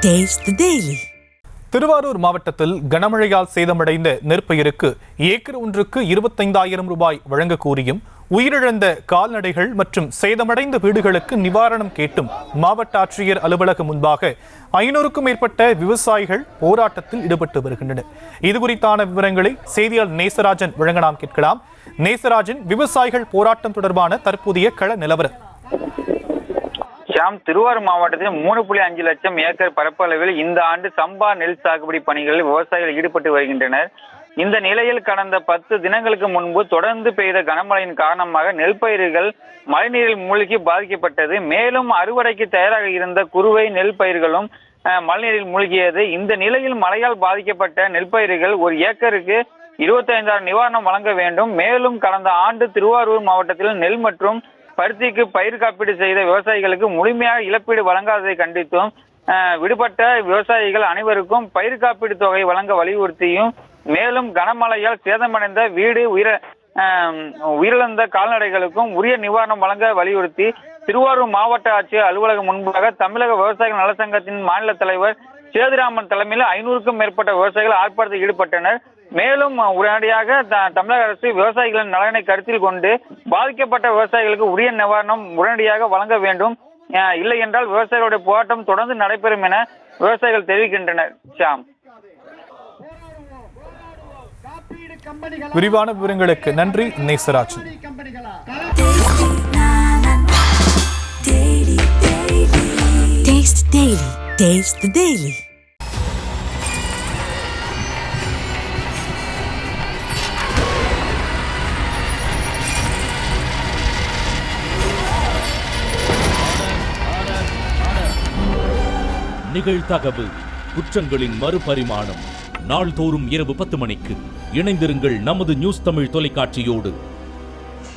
Taste the Daily. Thiruvarur மாவட்டத்தில் கனமழையால் சேதமடைந்த நெற்பயிருக்கு ஏக்கர் ஒன்றுக்கு 25,000 ரூபாய் வழங்க கோரியும் உயிரிழந்த கால்நடைகள் மற்றும் சேதமடைந்த வீடுகளுக்கு நிவாரணம் கேட்டும் மாவட்ட ஆட்சியர் அலுவலகம் முன்பாக 500க்கும் மேற்பட்ட விவசாயிகள் போராட்டத்தில் ஈடுபட்டு வருகின்றனர். இதுகுறித்தான விவரங்களை செய்தியாளர் நேசராஜன் வழங்க நாம் கேட்கலாம். நேசராஜன், விவசாயிகள் போராட்டம் தொடர்பான தற்போதைய கள நிலவரம். திருவாரூர் மாவட்டத்தில் 3.5 லட்சம் ஏக்கர் பரப்பளவில் இந்த ஆண்டு சம்பா நெல் சாகுபடி பணிகளில் விவசாயிகள் ஈடுபட்டு வருகின்றனர். இந்த நிலையில் கடந்த 10 தினங்களுக்கு முன்பு தொடர்ந்து பெய்த கனமழையின் காரணமாக நெல் பயிர்கள் மழைநீரில் மூழ்கி பாதிக்கப்பட்டது. மேலும் அறுவடைக்கு தயாராக இருந்த குறுவை நெல் பயிர்களும் மழைநீரில் மூழ்கியது. இந்த நிலையில் மழையால் பாதிக்கப்பட்ட நெல் பயிர்கள் ஒரு ஏக்கருக்கு 25,000 நிவாரணம் வழங்க வேண்டும். மேலும் கடந்த ஆண்டு திருவாரூர் மாவட்டத்தில் நெல் மற்றும் பருத்திக்கு பயிர் காப்பீடு செய்த விவசாயிகளுக்கு முழுமையாக இழப்பீடு வழங்காததை கண்டித்தும் விடுபட்ட விவசாயிகள் அனைவருக்கும் பயிர் காப்பீடு தொகை வழங்க வலியுறுத்தியும், மேலும் கனமழையால் சேதமடைந்த வீடு உயிரிழந்த கால்நடைகளுக்கும் உரிய நிவாரணம் வழங்க வலியுறுத்தி திருவாரூர் மாவட்ட ஆட்சியர் அலுவலகம் முன்பாக தமிழக விவசாயிகள் நலச்சங்கத்தின் மாநில தலைவர் சேதுராமன் தலைமையில் 500க்கும் மேற்பட்ட விவசாயிகள் ஆர்ப்பாட்டத்தில் ஈடுபட்டனர். மேலும் உடனடியாக தமிழக அரசு விவசாயிகளின் நலனை கருத்தில் கொண்டு பாதிக்கப்பட்ட விவசாயிகளுக்கு உரிய நிவாரணம் உடனடியாக வழங்க வேண்டும். இல்லை என்றால் விவசாயிகளுடைய போராட்டம் தொடர்ந்து நடைபெறும் என விவசாயிகள் தெரிவிக்கின்றனர். விரிவான விவரங்களுக்கு நன்றி நேசராஜன். Taste the Daily. நிகழ்தகவு குற்றங்களின் மறுபரிமாணம். நாள்தோறும் இரவு 10 மணிக்கு இணைந்திருங்கள் நமது நியூஸ் தமிழ் தொலைக்காட்சியோடு.